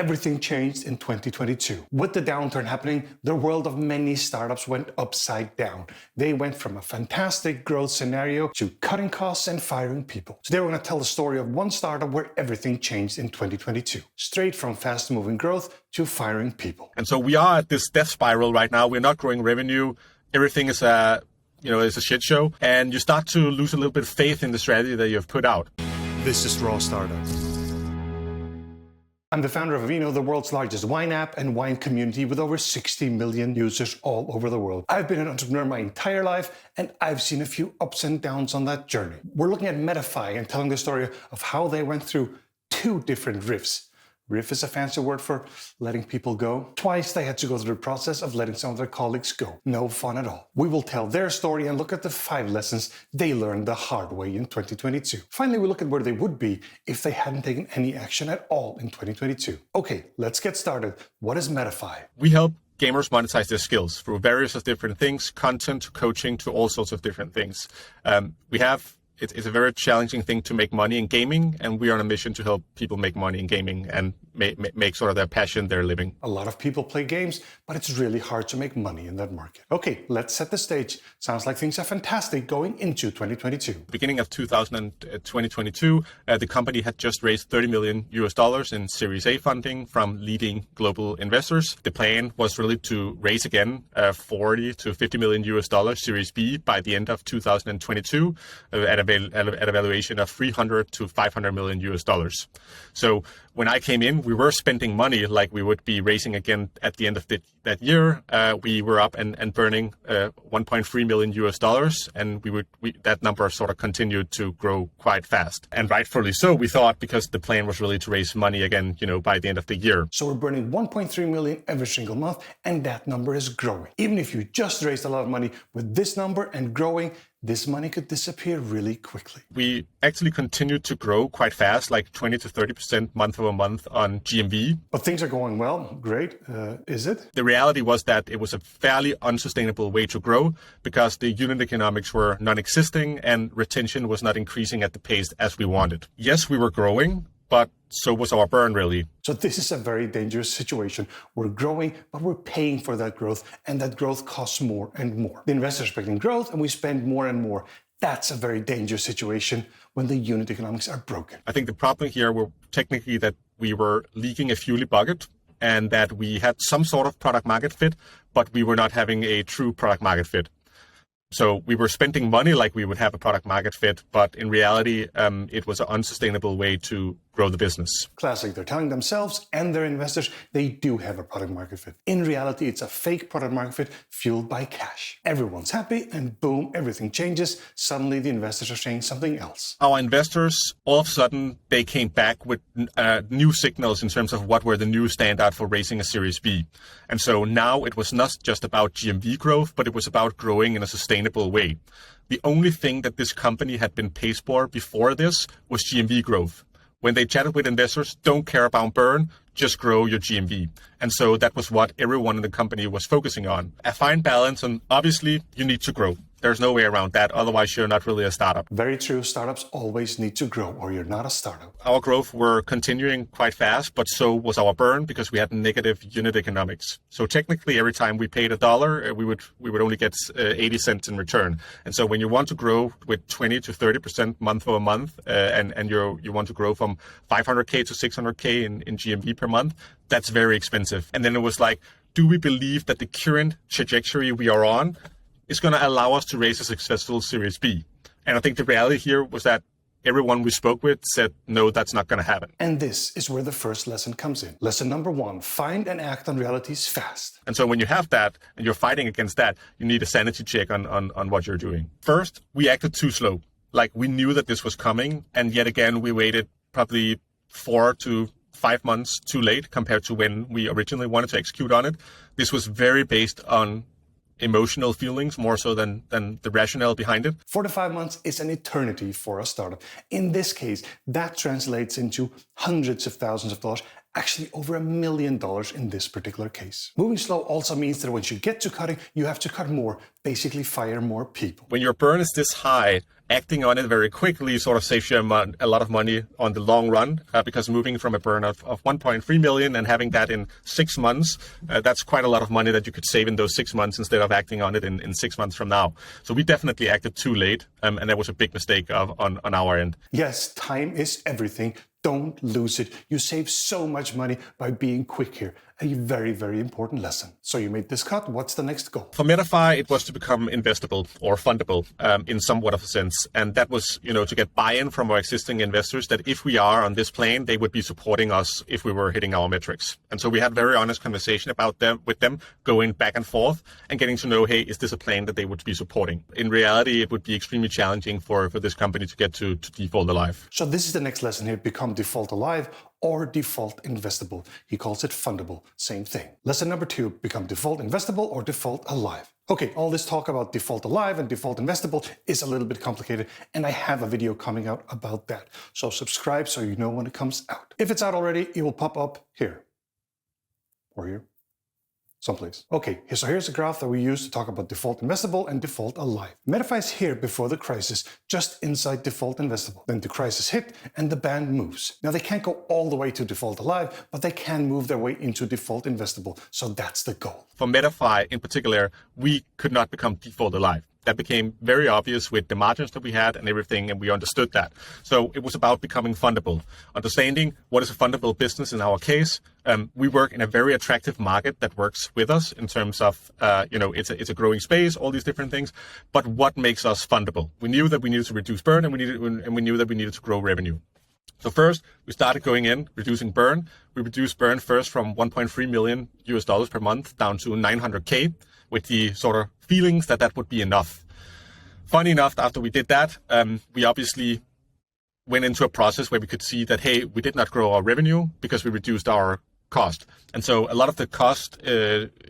Everything changed in 2022. With the downturn happening, the world of many startups went upside down. They went from a fantastic growth scenario to cutting costs and firing people. Today we're going to tell the story of one startup where everything changed in 2022. Straight from fast-moving growth to firing people. And so we are at this death spiral right now. We're not growing revenue. Everything is it's a shit show. And you start to lose a little bit of faith in the strategy that you've put out. This is Raw Startup. I'm the founder of Vino, the world's largest wine app and wine community with over 60 million users all over the world. I've been an entrepreneur my entire life, and I've seen a few ups and downs on that journey. We're looking at Metafy and telling the story of how they went through 2 different rifts. Riff is a fancy word for letting people go. Twice they had to go through the process of letting some of their colleagues go. No fun at all. We will tell their story and look at the 5 lessons they learned the hard way in 2022. Finally, we look at where they would be if they hadn't taken any action at all in 2022. Okay, let's get started. What is Metafy? We help gamers monetize their skills through various of different things, content, coaching, to all sorts of different things. It's a very challenging thing to make money in gaming, and we are on a mission to help people make money in gaming and make sort of their passion their living. A lot of people play games, but it's really hard to make money in that market. Okay, let's set the stage. Sounds like things are fantastic going into 2022. Beginning of 2022, the company had just raised $30 million in Series A funding from leading global investors. The plan was really to raise again $40 to $50 million Series B by the end of 2022 at a valuation of $300 to $500 million. So when I came in, we were spending money like we would be raising again at the end of that year. We were up and burning $1.3 million, and that number sort of continued to grow quite fast. And rightfully so, we thought, because the plan was really to raise money again, by the end of the year. So we're burning $1.3 million every single month, and that number is growing. Even if you just raised a lot of money with this number and growing, this money could disappear really quickly. We actually continued to grow quite fast, like 20 to 30% month over month on GMV. But things are going well. Great. Is it? The reality was that it was a fairly unsustainable way to grow because the unit economics were non-existing and retention was not increasing at the pace as we wanted. Yes, we were growing, but so was our burn, really. So this is a very dangerous situation. We're growing, but we're paying for that growth, and that growth costs more and more. The investors are expecting growth, and we spend more and more. That's a very dangerous situation when the unit economics are broken. I think the problem here were technically that we were leaking a fuel bucket, and that we had some sort of product market fit, but we were not having a true product market fit. So we were spending money like we would have a product market fit, but in reality, it was an unsustainable way to grow the business. Classic. They're telling themselves and their investors they do have a product market fit. In reality, it's a fake product market fit fueled by cash. Everyone's happy, and boom, everything changes. Suddenly, the investors are saying something else. Our investors, all of a sudden, they came back with new signals in terms of what were the new standard for raising a Series B. And so now it was not just about GMV growth, but it was about growing in a sustainable way. The only thing that this company had been paid for before this was GMV growth. When they chatted with investors, don't care about burn, just grow your GMV. And so that was what everyone in the company was focusing on. A fine balance, and obviously you need to grow. There's no way around that. Otherwise, you're not really a startup. Very true. Startups always need to grow, or you're not a startup. Our growth were continuing quite fast, but so was our burn because we had negative unit economics. So technically, every time we paid $1, we would only get 80 cents in return. And so when you want to grow with 20 to 30% month over month, and you want to grow from 500K to 600K in GMV per month, that's very expensive. And then it was like, do we believe that the current trajectory we are on is going to allow us to raise a successful Series B? And I think the reality here was that everyone we spoke with said, no, that's not going to happen. And this is where the first lesson comes in. Lesson number 1, find and act on realities fast. And so when you have that and you're fighting against that, you need a sanity check on what you're doing. First, we acted too slow. Like, we knew that this was coming, and yet again, we waited probably 4 to 5 months too late compared to when we originally wanted to execute on it. This was very based on emotional feelings more so than the rationale behind it. 4 to 5 months is an eternity for a startup. In this case, that translates into hundreds of thousands of dollars, actually over $1 million in this particular case. Moving slow also means that once you get to cutting, you have to cut more, basically fire more people. When your burn is this high acting on it very quickly sort of saves you a lot of money on the long run, because moving from a burn of 1.3 million and having that in 6 months, that's quite a lot of money that you could save in those 6 months instead of acting on it in 6 months from now. So we definitely acted too late, and that was a big mistake on our end. Yes, time is everything. Don't lose it. You save so much money by being quick here. A very, very important lesson. So you made this cut. What's the next goal? For Metafy, it was to become investable or fundable in somewhat of a sense. And that was, to get buy-in from our existing investors that if we are on this plane, they would be supporting us if we were hitting our metrics. And so we had very honest conversation with them, going back and forth and getting to know, hey, is this a plane that they would be supporting? In reality, it would be extremely challenging for this company to get to default alive. So this is the next lesson here. Become default alive or default investable. He calls it fundable. Same thing. Lesson number 2, become default investable or default alive. Okay, all this talk about default alive and default investable is a little bit complicated, and I have a video coming out about that. So subscribe so you know when it comes out. If it's out already, it will pop up here or here. Someplace. Okay, so here's a graph that we use to talk about default investable and default alive. Metafy is here before the crisis, just inside default investable. Then the crisis hit and the band moves. Now they can't go all the way to default alive, but they can move their way into default investable. So that's the goal. For Metafy in particular, we could not become default alive. That became very obvious with the margins that we had and everything, and we understood that. So it was about becoming fundable. Understanding what is a fundable business in our case. We work in a very attractive market that works with us in terms of, it's a growing space, all these different things. But what makes us fundable? We knew that we needed to reduce burn, and we knew that we needed to grow revenue. So first, we started going in, reducing burn. We reduced burn first from $1.3 million per month down to $900K, with the sort of feelings that would be enough. Funny enough, after we did that, we obviously went into a process where we could see that, hey, we did not grow our revenue because we reduced our cost. And so a lot of the cost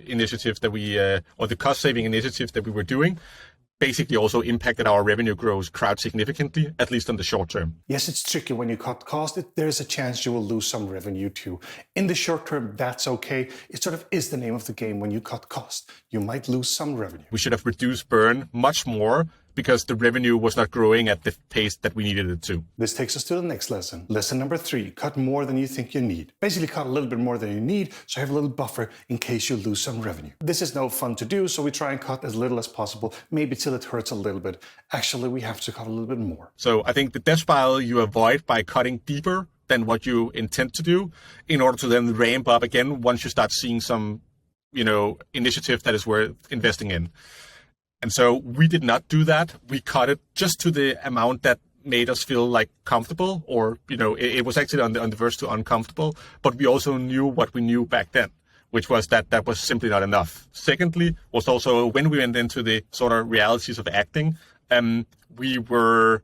initiatives that or the cost saving initiatives that we were doing basically also impacted our revenue growth quite significantly, at least in the short term. Yes, it's tricky when you cut cost. There's a chance you will lose some revenue too. In the short term, that's okay. It sort of is the name of the game. When you cut cost, you might lose some revenue. We should have reduced burn much more because the revenue was not growing at the pace that we needed it to. This takes us to the next lesson. Lesson number 3, cut more than you think you need. Basically cut a little bit more than you need, so you have a little buffer in case you lose some revenue. This is no fun to do, so we try and cut as little as possible, maybe till it hurts a little bit. Actually, we have to cut a little bit more. So I think the death spiral you avoid by cutting deeper than what you intend to do in order to then ramp up again once you start seeing some, initiative that is worth investing in. And so we did not do that. We cut it just to the amount that made us feel like comfortable, or, it was actually on the verge to uncomfortable, but we also knew what we knew back then, which was that was simply not enough. Secondly, was also when we went into the sort of realities of acting, we were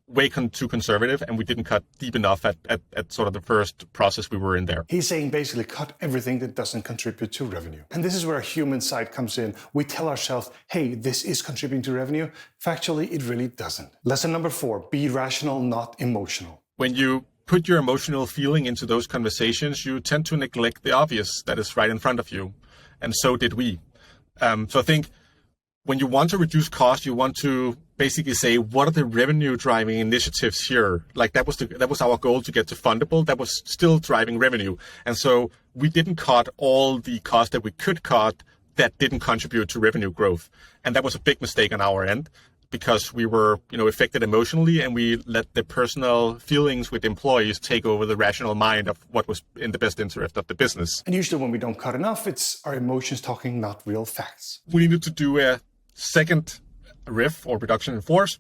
way too conservative, and we didn't cut deep enough at sort of the first process we were in there. He's saying basically cut everything that doesn't contribute to revenue. And this is where a human side comes in. We tell ourselves, hey, this is contributing to revenue. Factually, it really doesn't. Lesson number 4, be rational, not emotional. When you put your emotional feeling into those conversations, you tend to neglect the obvious that is right in front of you. And so did we. So I think when you want to reduce cost, you want to basically say, what are the revenue driving initiatives here? Like that was our goal to get to fundable. That was still driving revenue. And so we didn't cut all the costs that we could cut that didn't contribute to revenue growth. And that was a big mistake on our end because we were, affected emotionally, and we let the personal feelings with employees take over the rational mind of what was in the best interest of the business. And usually when we don't cut enough, it's our emotions talking, not real facts. We needed to do a second RIF or reduction in force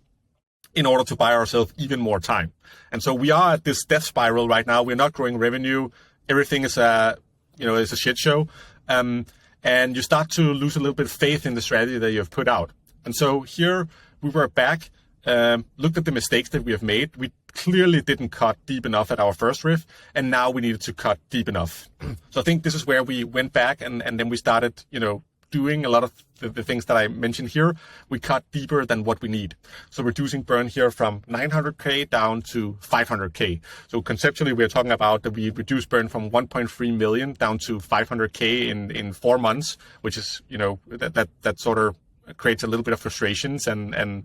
in order to buy ourselves even more time. And so we are at this death spiral right now. We're not growing revenue. Everything is a shit show. And you start to lose a little bit of faith in the strategy that you have put out. And so here we were back, looked at the mistakes that we have made. We clearly didn't cut deep enough at our first RIF, and now we needed to cut deep enough. So I think this is where we went back and then we started, doing a lot of the things that I mentioned here. We cut deeper than what we need. So reducing burn here from 900K down to 500K. So conceptually, we're talking about that we reduced burn from 1.3 million down to 500K in 4 months, which is, that sort of creates a little bit of frustrations and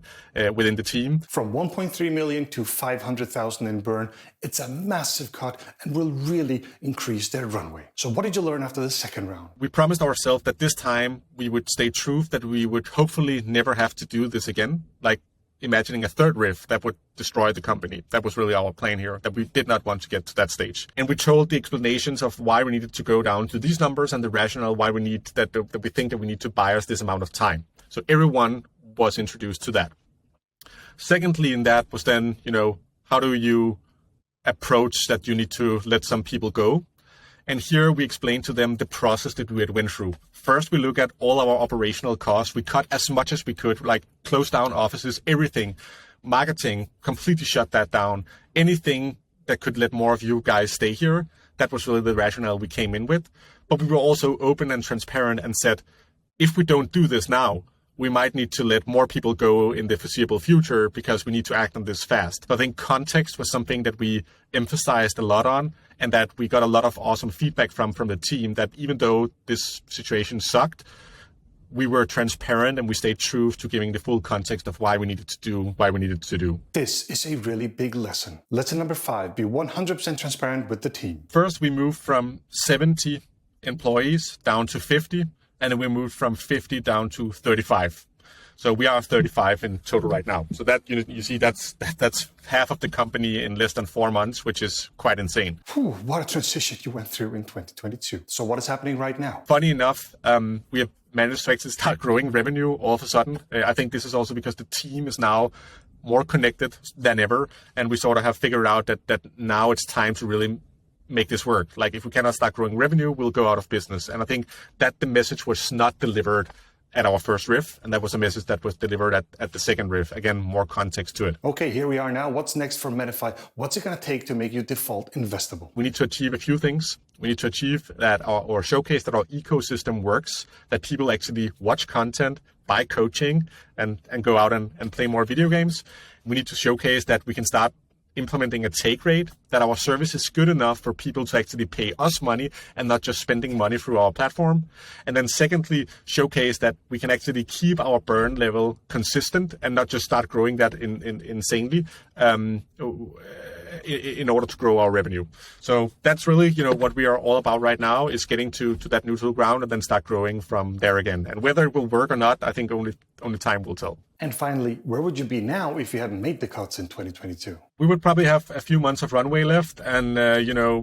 within the team. From 1.3 million to 500,000 in burn, it's a massive cut and will really increase their runway. So what did you learn after the second round? We promised ourselves that this time we would stay true, that we would hopefully never have to do this again. Like imagining a third riff that would destroy the company. That was really our plan here, that we did not want to get to that stage. And we told the explanations of why we needed to go down to these numbers and the rationale why we need that we think that we need to buy us this amount of time. So everyone was introduced to that. Secondly, in that was then, how do you approach that you need to let some people go? And here we explained to them the process that we had went through. First, we look at all our operational costs. We cut as much as we could, like close down offices, everything. Marketing, completely shut that down. Anything that could let more of you guys stay here, that was really the rationale we came in with. But we were also open and transparent and said, if we don't do this now, we might need to let more people go in the foreseeable future because we need to act on this fast. I think context was something that we emphasized a lot on, and that we got a lot of awesome feedback from the team, that even though this situation sucked, we were transparent and we stayed true to giving the full context of why we needed to do. This is a really big lesson. Lesson number 5, be 100% transparent with the team. First, we moved from 70 employees down to 50. And then we moved from 50 down to 35. So we are 35 in total right now. So that you see, that's half of the company in less than 4 months, which is quite insane. Whew, what a transition you went through in 2022. So what is happening right now? Funny enough, we have managed to actually start growing revenue all of a sudden. I think this is also because the team is now more connected than ever. And we sort of have figured out that now it's time to really make this work. Like if we cannot start growing revenue, we'll go out of business. And I think that the message was not delivered at our first riff, and that was a message that was delivered at the second riff. Again, more context to it. Okay, here we are now. What's next for Metafy? What's it going to take to make you default investable? We need to achieve a few things. We need to achieve that or showcase that our ecosystem works, that people actually watch content, buy coaching, and go out and play more video games. We need to showcase that we can start implementing a take rate, that our service is good enough for people to actually pay us money and not just spending money through our platform. And then secondly, showcase that we can actually keep our burn level consistent and not just start growing that insanely in order to grow our revenue. So that's really, what we are all about right now, is getting to that neutral ground and then start growing from there again. And whether it will work or not, I think only time will tell. And finally, where would you be now if you hadn't made the cuts in 2022? We would probably have a few months of runway left, and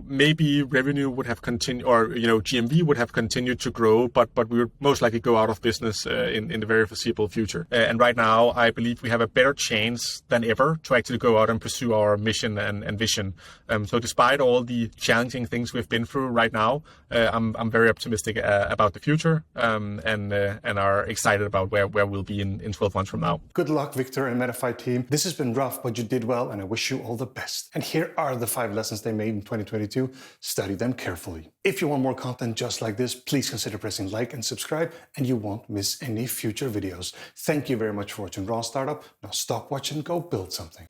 maybe revenue would have continued, or GMV would have continued to grow, but we would most likely go out of business in the very foreseeable future. And right now, I believe we have a better chance than ever to actually go out and pursue our mission and vision. So despite all the challenging things we've been through right now, I'm very optimistic about the future, and are excited about where we'll be in 12 months from now. Good luck, Victor and Metafy team. This has been rough, but you did well, and I wish you all the best. And here are the 5 lessons they made in 2022. Study them carefully. If you want more content just like this, please consider pressing like and subscribe, and you won't miss any future videos. Thank you very much for watching Raw Startup. Now stop watching, go build something.